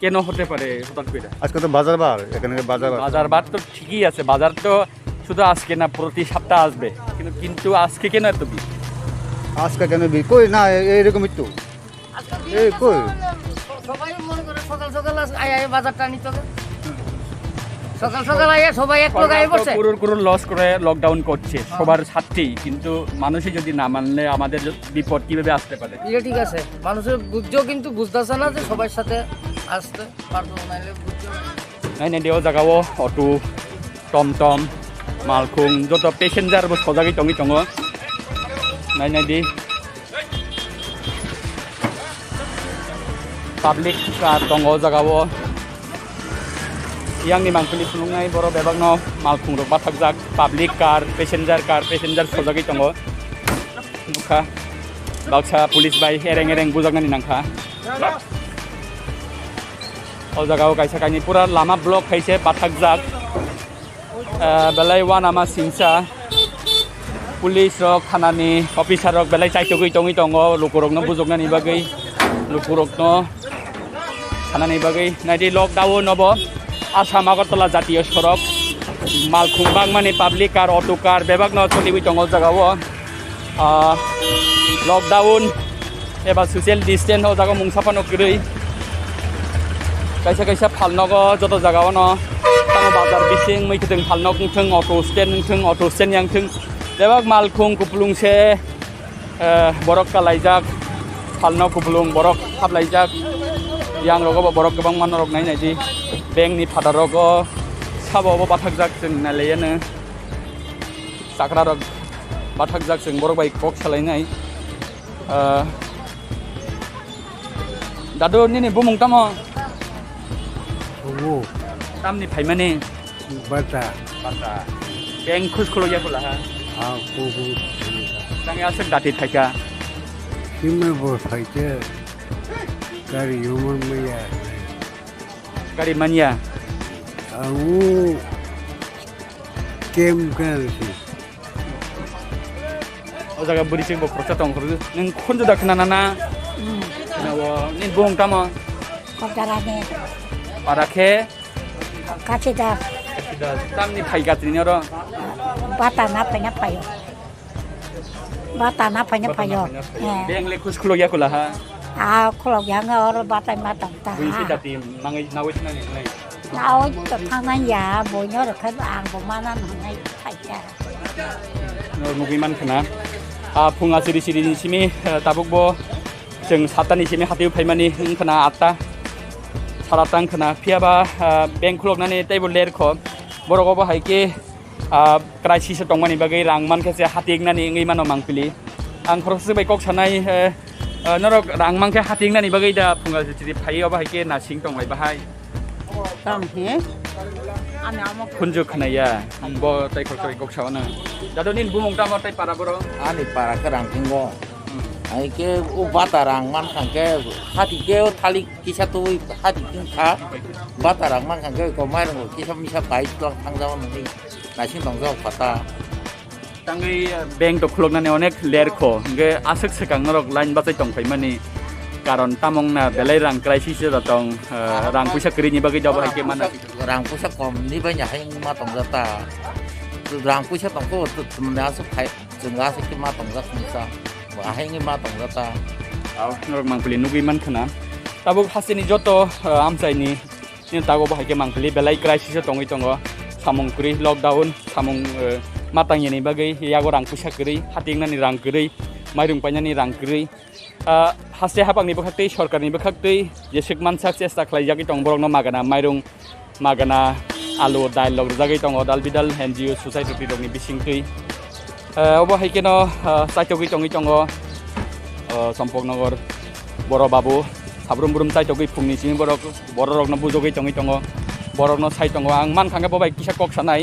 কেন হতে পারে হঠাৎ করে আজকে তো বাজার বার এখানে বাজার বার তো ঠিকই আছে বাজার তো শুধু আজকে না প্রতি সপ্তাহে আসবে কিন্তু আজকে কেন এত বীর আজকে কেন কই না এইরকম একটু এই কই সবাই মনে করে সকাল সকাল আয় বাজারটা নিতে হবে সকাল সকাল আয় সবাই এক লোক আয় বসে পুরো লস করে লকডাউন করছে সবার সাথেই কিন্তু মানুষই যদি না মানলে আমাদের বিপদ কিভাবে আসতে পারে এটা ঠিক আছে মানুষের বুঝছেও কিন্তু বুঝতেছে না যে সবার সাথে আসতে পারবো নাইলে বুঝছো নাই দেও জাগাও অটো টমটম মালখুং যত প্যাসেঞ্জার বস সজাগি টঙ্গি টঙ্গ নাই দি পাবলিক কার টঙ্গ জাগাও yang ni mangpuli phunungnai boro bebagno malkhung rok bathakjak public car passenger sojagi tongo nukha baksa police bai ereng bujagnani nangkha o jagao kaisa kaini pura lama block khaise bathakjak belai wanama singsa police rok thanani officer rok belai chaitogui tongo lukurokno bujognani bagai lukurokno thanani bagai naidi lockdown obo Asam Agartala Jatiyo Sorok Malkhung Bangmani public car auto car bebagno cholibi tongo jagao lockdown eba social distance ho jaga mungsapano kirui kaisa phalnogo joto jagao no tamo bazar bising meikitheng phalnok thung auto stand yang thung bebag malkhung kuplung se borok kalaijak phalnok kuplung borok khaplaijak yang rogo borok gobang manorok nai di bank ni phataroko sabo bathakjak jeng naleyano sakrarok bathakjak jeng borok bai kok salainai dadu ni bumung tamo tamni phaimani bata bank khuskolo ya bola ha tangi asek dati thaika Sime bo thaike gari human maya gari mania aku kem kan sih o jaga buri sing bo procha tong khru ning khonjo dakna na na nawo ning bong tama Kopdarane Parakhe 같이 다 tamni phai gatrini ro bata na payo beng le kus khlo ya kula ha à khổ giang ở bata mata ta wi si dati mangai nawit na ni nai nào cho thằng này già bồi nhớ được cái ăn của má nó này phải cha no nugiman khana phunga siri siri ni simi tabuk bo जों 7टानि SIM हातियाव फैमानि खना 8टा सारातां खना फियाबा bank खुलनानै table लेरख बरगबो हायके crisis दंमानि बागै रांमान खेसे हातिगनानि ngैमानो मांपिलि आं खरसो bye कक सानाय नरक रांमानखे हातिगनानि बागै दा फुंगा जिति फायियावबा हायके नासिं दंलाय बाहाय tam he खुनजु खनाया बो ताइ खरसो कक सावनो दादोनिन बुमंग तामा ताइ पारा बरो ani para kerang tinggo ai ke batarang man khang ke hati ke thali kisa tu hati king kha batarang man khang ke ko mai ro kisa misa pai tlang thang jaw ni na sing dong jaw pata tangai bank to khuloknani onek lerkho nge asuk sekang norok line batai tongphai mani karon tamong na belai rang crisis da tong rang puisa kri ni bagi daw haike mana rang pusa kom ni ba nya hai ma tong jata rang pusa tong ko tumna su phai jungga se ki ma tong ja khumsa wa hai ngi ma tong jata aw norok mangpili nugi man khana tabuk hasini joto amchai ni ni tago ba haike mangpili belai crisis tongi tongo samung kri lockdown samung matang ni bagai yago rang pusa kri hatingnani rang kri mairung painani rang kri haste hapang ni bakhaktei sarkar ni bakhaktei jesik mansak chesta khlaijagi tong borok no magana mairung magana alu dialog jagi tong dal bidal NGO society rok ni bisingtei obo haike no saitogi tongi tongo Champaknagar boro babu sabrum brum saitogi phungni sini borok borok no bujogi tongi tongo borok no sai tongo ang man khanga bobai kisa kok sanai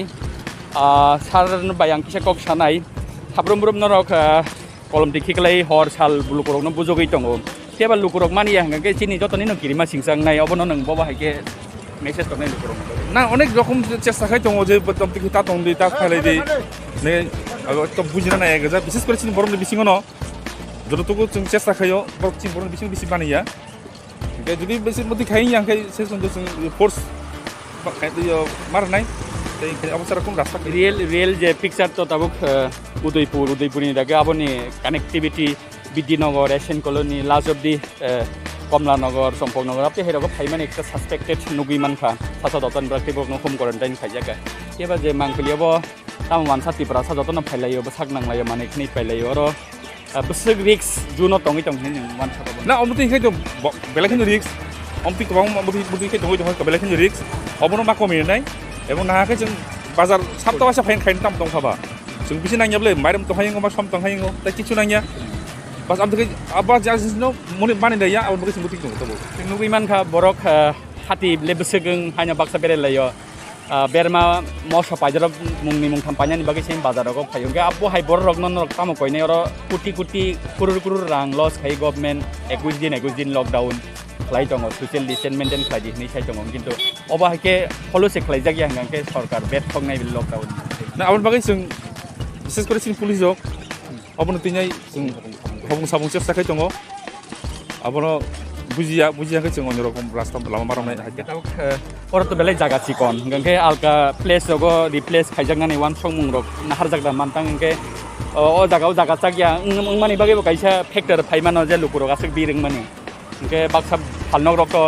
sar bayang kisa kok sanai sabrum brum norok kolom dikiklai hor sal bulukurok no bujogi tongo teba lukurok mani yang ke chini jotoni no kirima singsang nai obono nang boba haike message tonai lukurok না অনেক রকম চেষ্টা খাই দङ যে তমতিকি তা তং তা খাইলাই দে নে তো বুঝিনা না এগজা বিশেষ করে চিনি বরমনি বিসিং ন যতটুকু जों চেষ্টা খাইও বরক চিনি বরমনি বিসিং বিসি বানাইয়া কে যদি বেশি মতি খাই ইয়াংখাই সে जों ফোর্স খাই দিও মার নাই তাই অবস্থা রকম রাস্তা real je picture to tabuk udaipurni daga aboni connectivity bidinagar asian colony lajobdi Khlaijagwi Champaknagar apte heroko phaiman ekta suspected nugui mankha sasa dotan brakti bok no home quarantine Khlaijagwi keba je mangkliabo tam wansa Tripura sa dotan phailayo basak nanglayo mane khni phailayo ro busuk risk juno tongi tongni wansa না অমতি খাই তো বেলাখিন risk অমতি কবাং মতি খাই tongi tongi বেলাখিন risk অবনো মা কমি নাই এবং নাহাকে जों बाजार साप्तावासा फाइन खाइन ताम दंखाबा जों बिसि नांयाबले माइरम तहायंगो मा सम तहायंगो दा किछु नांया बस आमथि आबा जाजिनो मनि बानि दैया आबो बगै सिंगुति दं तबो नुगै मानखा borok hati lebesegeng haina baksa berelayo berma mosa pajar mungni mungtham painani bagi sem bazaroko phayonge abo hai borok non rok tamo koine oro kuti kurur rang loss khai government 21 din lockdown Khlai tongo social distance maintain khlai ni sai tongo kintu oba haike folose Khlaijagya hangke sarkar bet khongnai bil lockdown না আবার বাগै जों বিশেষ করে চিনি police হক অবনো তিনাই जों হবং সাবং চেষ্টা খাই দङ আবনো বুজিয়াকে जों অন্য রকম রাস্তা লামা বারামনাই হাইকে oro to belai jaga chikon hangke alka place ogo replace khaijaknani wan songmung rok nahar jagda mantang hangke o jaga chakya mani bagi bo kaisa factor phaimano je lukurok asuk biring mani hangke baksa phalnok rok to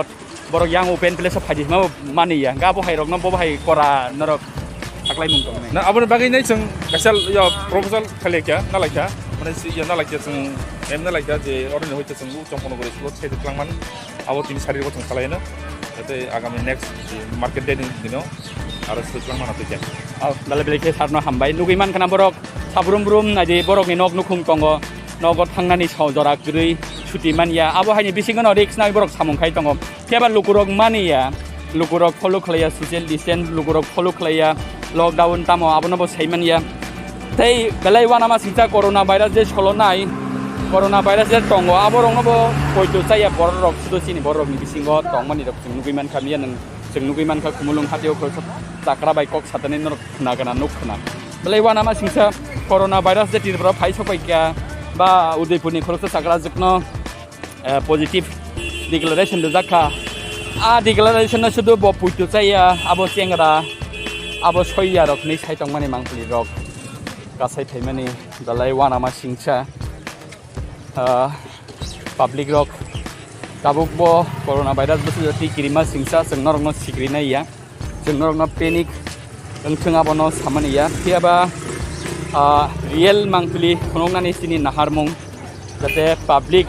borok yang open place phaji ma mani ya ga bo hai rok no bo hai kora norok aklai mung tong na abon bagay nay जों kasal yo proposal Khlaijakya nalakya mane si ya nalakya जों em nalakya je orne hoite जों Champaknagar school chede klangman abo tini sari ko जों khalaina ete agami next market day dino aro se klangman apike dale beleke sarno hambai nugiman kana borok sabrum brum nadi borok ni nok nukhum tongo nogot thangnani saujara grei chuti mania abo haini bisingono risk nai borok samung khai tongo keba lukurok mania lukurok follow khlaya social distance lukurok follow khlaya lockdown tamo abono bo saimania tei belai wana ma sita corona virus je cholonai corona virus je tongo aborong no bo poito chaya borok sudo sini borok ni bisingo tongmani rok nugiman khamian जों nugiman kha kumulung hatio khol takra bai kok satani nor nagana nukna belai wana ma sita corona virus je Tripura phai sopaikya ba udaipurni khoroksa sakra jukno positive declaration de zakha declaration sudah bawa putus saya abo siangara abo soya rok ni saya tong mani mangpuli rok kasai thai mani dalai wana ma singcha public rok tabuk bo coronavirus betul ti kirima singcha sengnor no sikri na ya sengnor no panic engtheng abo no samani ya tiaba real mangpuli khonong nani sini naharmung jate public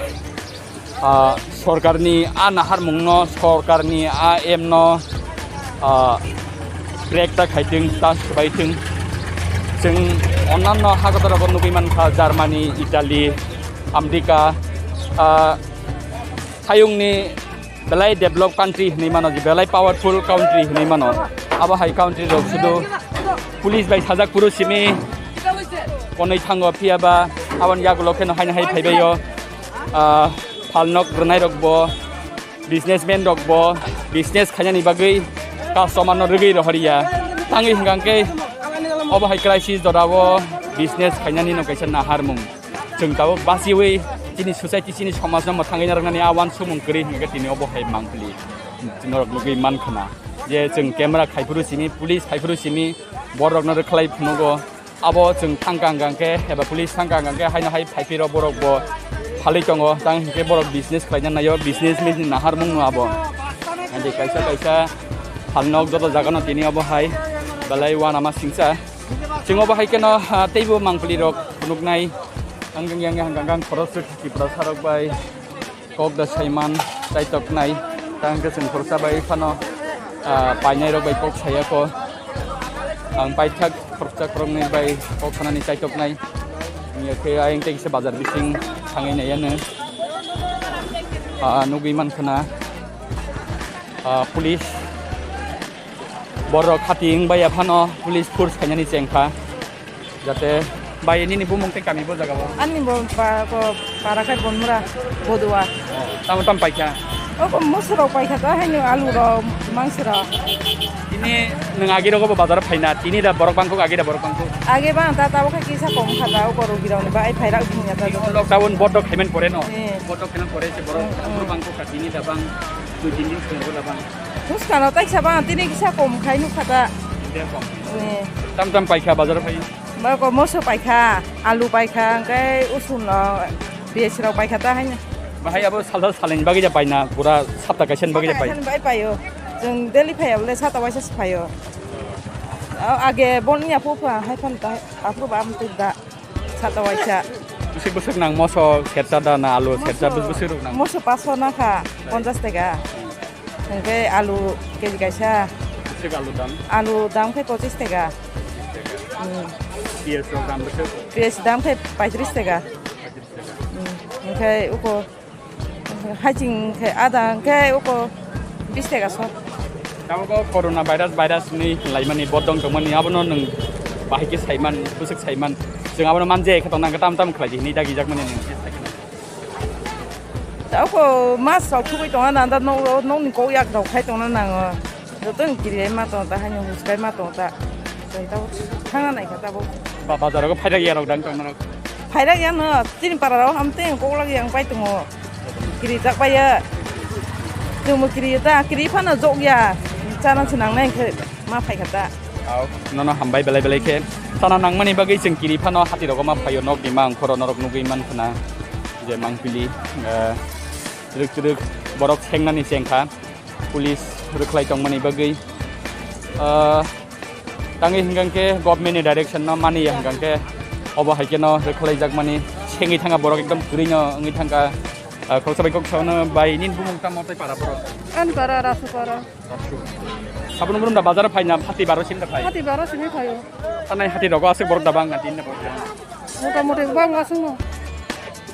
सरकारनि नाहारमुं न सरकारनि M न ब्रेकटा खायदों दा सोबायदों जों अन्नान्य हादराव नुबैमानखा Germany Italy America थायुंनि बेलाय develop country होननाय मानो बेलाय पावारफुल कान्ट्रि होननाय मानो आबो हाइ कान्ट्रि रक सुदु पुलिस बाय साजाक पुरुसिमि कनै थाङो फियाबा आवन यागुलखेनो हायनो हाय फायबायो Palnok bernai rokbo, businessman rokbo, business kanya ni bagai, customer no rugi roharia. Tangi hingangke, obo high crisis dorawo, business kanya ni no kaisa naharmung. Jeng tahu basiwe, ini society sini somasa matangi narangani awan sumung kiri hingga tini obo high mangkli. Jenorok nugi man kana. Je jeng kamera kaipuru sini, police kaipuru sini, borok no reklai Phunugwi. Abo jeng tangkangangke, heba police tangkangangke, high no high kaipiro borokbo. Hali Tongo, tang hingga borok business kerajaan nayo business mesin nahar mung abo. Nanti kaisa halnok jodoh jaga no tini abo hai, balai wana mas singsa. Cing abo hai kena teibo mangpuli rok Phunugwi, anggang hanggang korosuk Tripura sarok bay, kok da saiman, taitok nai, tang keseng korsa bay pano, painai rok bay kok saya ko, ang paitak korsa korong nai bay kok kana ni taitok nai. Ni kaya yang tegi se bazar bising tangai na yan nugiman kana police borok Hati ing baya phano police force kanya ni cengka jate bay ini bumong te kami bo jaga bo ani bo para kai bonmura bodua tam paikya oh musro paikya ta hainu alu ro mangsra ini nengagi ro ko bazar phaina tini da borok bangko agi da borok bangko age bang ta ta ka kisa kom khata ko ro girau ni ba ai phaira unya ta lockdown bodok khaimen pore no bodok khaimen pore se borok bangko ka tini da bang tu tini ko da bang terus kalau tak siapa tini kisa kom khainu khata tam paikya bazar phai ba ko moso paikya alu paikya kai usun lo biasra paikya ta hainu bahai abo salda salen bagi ja paina pura sapta kaisen bagi ja pai bai payo jeng deli payo le sata waisa payo age bonnya pupa hai pan ta apro ba am da sata waisa busuk nang moso serca da na alu serca busuk nang moso 500 na kha 50 টাকা engke alu keji kaisa busuk alu dam ke 25 টাকা pies dam ke 35 টাকা engke uko hajing ke ada engke uko 20 টাকা so Kamu ko coronavirus ni laimani bodong tomani abono nang bahiki saiman busuk saiman jeng abono manje khetong nang tam khlaji ni dagi jak mani nang tao ko mas so chui tong na da no ni ko yak do khai tong na nang do teng kiri ma tong ta hanyo huskai ma tong ta sai tao thanga nai kha ta bo bazar ko phaira ya rok dang tong na phaira ya no tin para ro ham teng ko lag yang pai tong kiri jak pai ya tu mo kiri ta kiri pha na jok ya chana chinang nai khe ma phai kha ta no hambai belai ke chana nang mani bagai jeng kiri phano hati rok ma phayo nok ni mang khoro norok nugui man khana je mangpili ruk borok sengnani cengka police ruklai tong mani bagai tangi hingangke government ni direction no mani hingangke obo haike no ruklai jak mani sengi thanga borok ekdom kurino ngi thanga khosai kok chona bai nin bumung ta motai para borok an para rasu para sabun burum da bazar phaina hati 12 sin da phai hati 12 sin phayo tanai hati rok asik borok da bang na tin na borok motamoti bang asung no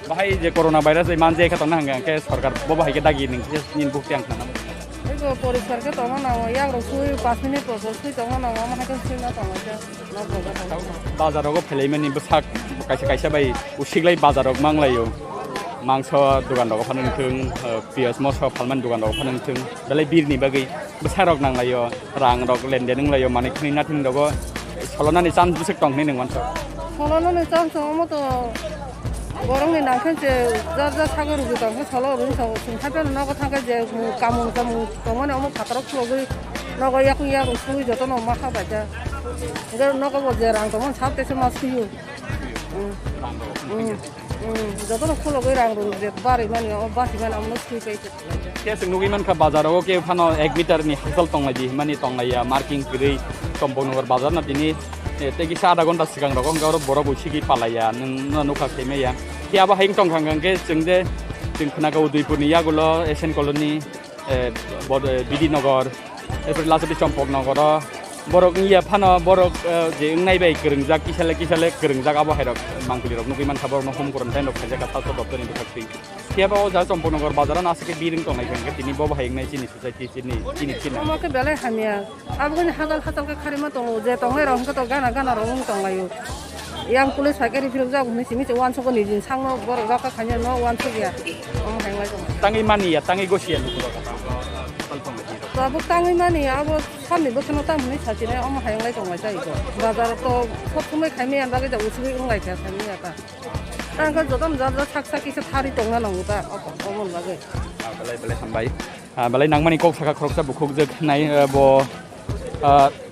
bahai je coronavirus ai manje khatong na hanga ke sarkar bo bahai ke dagi nin buk tiang kana ego porisar ke tong na ya ro sui 5 minute to sui tong na ma ha kan sin na tong ja na bo bazar rok phelai mani bsak kaisa bai usiglai bazar rok manglayo mangso dukan rok phanang thung pias moso phalman dukan rok phanang thung dalai bir ni bagai besar rok nanglayo rang rok lende nanglayo mane khni na thing dogo solona ni chan busuk tong ni nang wan solona ni chan so mo to Borong ni nangkan je jar sagar rugi tang ke solo rugi tang singkat kan naga tangga je kamu kamu ni omo patrok lagi naga yak usui joto no maka baca enggak naga boje rang kamu sab tese masih joto no kulo lagi rang rugi bari mani basi mani amno sui kayak Kia Phunugwi man ka bazar o ke phano 1 meter ni hasal tong lagi mani tong lagi marking kiri Champaknagar bazar na tini tegi sa ada gonta sigang rokong gauro borok usigi palaya nung nuka keme ya kia ba haing tong kanggang ke jengde jeng kena kau Tripura ni ya gulo Asian Colony bod Bidi Nagar eper lasu di Champaknagar borok ni ya phano borok je ngai bai kerengjak kisale kerengjak abo hairok mangkuli rok Phunugwi man khabar no home quarantine rok khaja ka taso doptor ni thakti kia ba o ja Champaknagar bazaran asike biring tong nai kangke tini bo ba haing nai chini society chini omo ke bele hamia abgani hadal ke kharima tong je tong ngai rong to gana rong tong layu yang pulis sakari film jak ni simi wan so ni jin sang no borok ka khanya no wan so ya omo haing lai tong tangi mani ya tangi gosian Babu tangi mani abo samni bosono tamni sajine omo hayang lai tong jai ko bazar to khop khumai khaimi an bagi ja usui ngai ka sami ya ta tang ka jodam jar saksa ki se thari tong na nang ta omo lage balai hambai balai nangmani kok saka khoroksa bukhuk je nai bo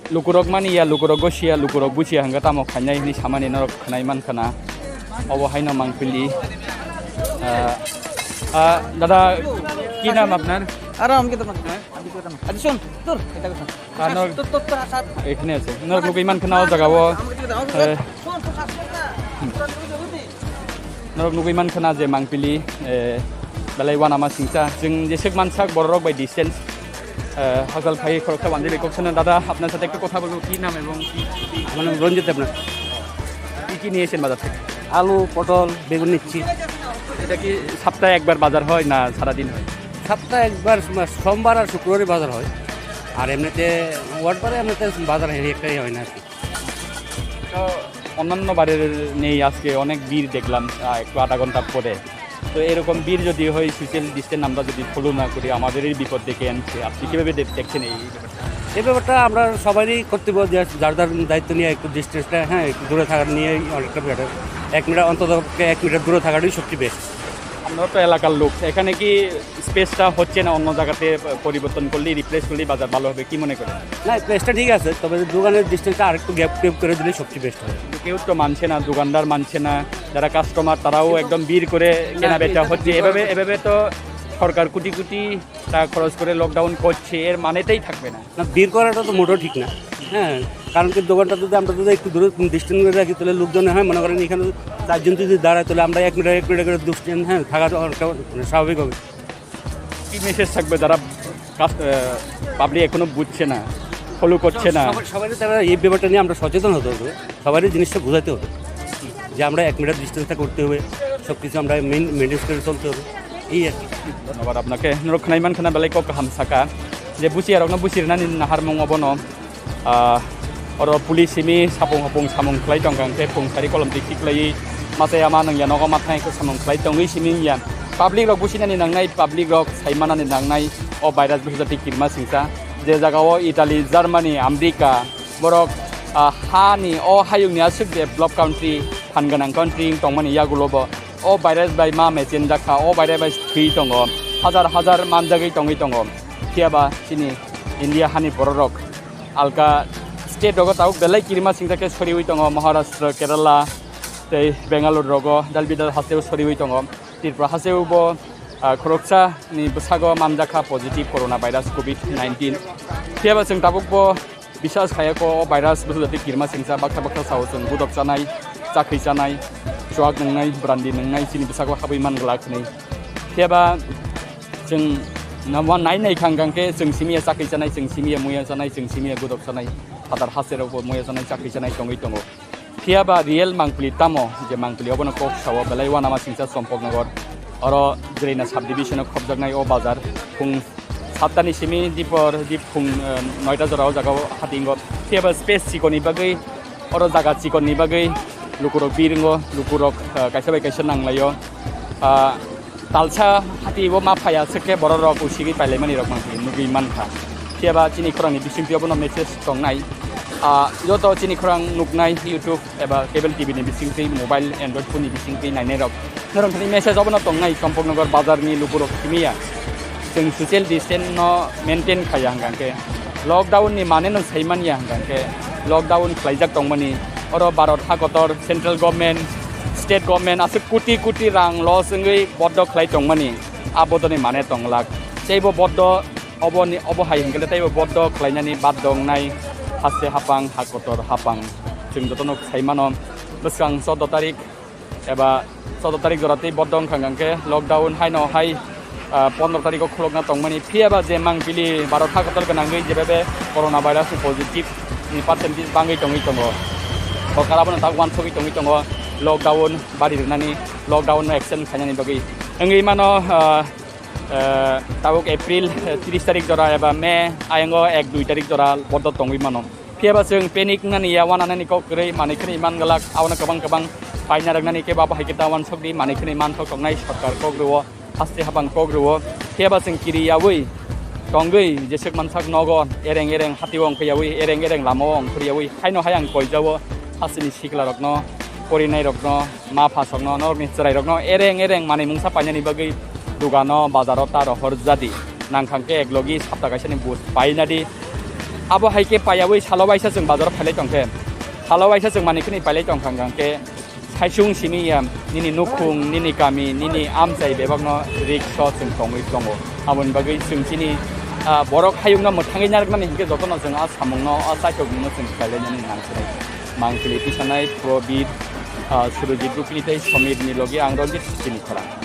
lukurok mani ya lukurok gosia lukurok busia hanga tamo khanai ni samani norok khanai man khana obo haino mangpili দাদা কি নাম আপনার আরাম কি তোমার আদি শুন তোর এটা কথা তোর আসাদ এখানে আছে নরক লোক ইমান খানাও জাগাবো নরক লোক ইমান খানা যে মাংপিলি বেলাই ওয়ানামা সিংসা जों যেসব মানসাক বড়রক বাই ডিস্টেন্স হাজাল ভাই খরকটা বান্ধি রেকশন দাদা আপনার সাথে একটু কথা বলবো কি নাম এবং কি মানে রঞ্জিত আপনার কি নিয়েছেন বাজার থেকে আলু পটল বেগুন নিচ্ছি এটা কি সপ্তাহে একবার বাজার হয় না সারা দিন হয় সপ্তাহে একবার সোমবার আর শুক্রবারে বাজার হয় আর এমনিতে ওয়ার্ডবারে এমনিতে বাজার একটাই হয় না তো অন্যান্য বারের নেই আজকে অনেক ভিড় দেখলাম একটু আধা ঘন্টা পরে তো এরকম ভিড় যদি হয় সোশ্যাল ডিস্টেন্স আমরা যদি ফলো না করি আমাদেরই বিপদ ডেকে আনছে আপনি কীভাবে দেখছেন এই ব্যাপারটা আমরা সবারই কর্তব্য যে যার যার দায়িত্ব নিয়ে একটু ডিস্টেন্সটা হ্যাঁ একটু দূরে থাকার নিয়ে অনেকটা বেটার 1 মিটার অন্তত 1 মিটার দূরে থাকাটাই সবচেয়ে বেস্ট আমরা তো এলাকার লোক এখানে কি স্পেসটা হচ্ছে না অন্য জায়গাতে পরিবর্তন করলে রিপ্লেস করলে বাজার ভালো হবে কি মনে করেন না প্লেসটা ঠিক আছে তবে দোকানের ডিস্টেন্সটা আরেকটু গ্যাপ করে দিলে সবচেয়ে বেস্ট হবে কেউ তো মানছে না দোকানদার মানছে না যারা কাস্টমার তারাও একদম ভিড় করে কেনা বেচা হচ্ছে এভাবে তো সরকার কোটি টাকা খরচ করে লকডাউন করছে এর মানেতেই থাকবে না ভিড় করাটা তো মোটেও ঠিক না হ্যাঁ কারণ কি দোকানটা যদি আমরা যদি একটু দূরে ডিস্টেন্স করে রাখি তাহলে লোকজন হয় মনে করেন এখানে 4 জন যদি দাঁড়ায় তাহলে আমরা 1 মিটার করে ডিস্টেন্স হ্যাঁ থাকাটা স্বাভাবিক হবে কি মেসেজ থাকবে যারা পাবলিক এখনো বুঝছে না ফলো করছে না সবারই তারা এই ব্যাপারটা নিয়ে আমরা সচেতন হতে হবে সবারই জিনিসটা বোঝাতে হবে যে আমরা 1 মিটার ডিস্টেন্সটা করতে হবে সব কিছু আমরা মেনটেন করে চলতে হবে এই আর কি ধন্যবাদ আপনাকে নরখানাই মানখানা বেলায় কক হামসাকা যে বুঝি আর বুঝিরনানি নাহার মং অবন অর পুলিশ সিমি সাপং হপং সামং খাই টংগাংতে ফংসারি কলম দিকি খাই মাতে আমা নংয়া নগ মাথাই কো সামং খাই টংই সিমি या পাবলিক রক বুঝিনানি নাংনাই পাবলিক রক সাইমানানি নাংনাই ও ভাইরাস বিজাতি কিরমা সিংসা যে জায়গাও ইতালি জার্মানি আমেরিকা বরক হানি ও হায়ুংনি আসুক ডেভেলপ কান্ট্রি ফানগানাং কান্ট্রি টংমানি ইয়াগুলোবো ও ভাইরাস বাই মা মেচেন জাখা ও ভাইরাস বাই থ্রি দङ হাজার মানজাগै দङै दङ কিয়াবা চিনি ইন্ডিয়া হানি বড়রক আলকা স্টেট রগ তাও বেলাই কিরমা সিংটাকে সরিউই দङ মহারাষ্ট্র কেরালা তৈ বেঙ্গালুর রগ দালবিদার হাসেও সরিউই দङ ত্রিপুরা হাসেওবো খরকসা नि বসাগো মানজাখা পজিটিভ করোনা ভাইরাস কোভিড-19 কিয়াবা जों दाबुकबो বিশ্বাস खायाको भाइरास बुजुजाति किरमा सिंसा बाक्सा साव जों गुदब जानाय चाखै जानाय जुवाग नंनाय ब्रान्डि नंनाय सिनि बिसाखौ हाबै मानगलाखनै केबा जों नामा नाय खांगांके जों सिमिया चाखै जानाय जों सिमिया मुया जानाय जों सिमिया गुदब जानाय फादार हासेरावबो मुया जानाय चाखै जानाय दङ केबा रियेल मांगप्लि तामो जे मांगप्लि अबनो कक साव बेलाय वानामा सिंसा चम्पकनगर अर जेरैना साब डिभिजनाव खबजागनाय अ बाजार फुं 7टानि सिमि दिपर दिप फुं 9टा जराव जागाव हातिंग केबा स्पेस सिकनि बागै अर जागा सिकनि बागै लुकुरक बिरंगो लुकुरक कायसा बाय कायसा नांलायो तालसा हातिबो माफाया सके बररक उसिगै पाइलायमानि रक मांगि नुगै मानखा केबा चिनि खरांनि बिसिमपियावबो message दंनाय joto chini khorang nuknai YouTube eba cable TV ni bisingti mobile Android phone ni bisingti naine rok norom thani message obona tongnai Champaknagar bazar ni lupuro kimia जों social distance no maintain khaya hangangke lockdown ni mane no saiman ya hangangke lockdown khlaijak tongmani oro Bharat hakotor central government state government ase kuti rang loss ngei boddo khlai tongmani abodoni mane tonglak seibo boddo oboni obohai hangele taibo boddo khlainani bad dongnai haste hapang hakotor hapang जों jotono saimano besang 14 tarik eba 14 tarik jorati boddong hangangke lockdown haino hai 15 tarik khulokna tongmani phiaba je mangpili 12 hakotor ganangei jebebe corona virus positive ni percentage bangai tongo Karabon tak wan sogi tongo lockdown bari nani lockdown action khanani bagi engi mano tabuk April 30 tarik jora eba May ayango 1-2 tarik jora boddo tongi mano phiaba जों panic nani ya wananani ko grei mani khni man galak awna kabang paina ragnani ke baba haikita wan sogdi mani khni man thok tongnai sarkar ko gruo haste habang ko gruo phiaba जों kiri yawi tongei jesek mansak nogon ereng hati wong pyawi ereng lamong priyawi haino hayang koijawo hasini sikla rokno korinai rokno ma phasokno norni chrai rokno ereng mani mungsa painani bagi dugano bazaro taro horjadi nangkhangke eklogi sapta kaisani bus painadi abo haike payawi salobaisa जों bazaro phalai tongke salobaisa जों mani khni pailai tongkhangke saisung simiya nini nukhung nini kami nini amjai bebagno rikso जों tongoi tongo amon bagi जों chini borok hayungna mothangai narknani hingke jotono जों a samungno a saithokno जों khlailani nangchai mangkili tisanai probit surujit buklitai somit nilogi angrojit chini khorang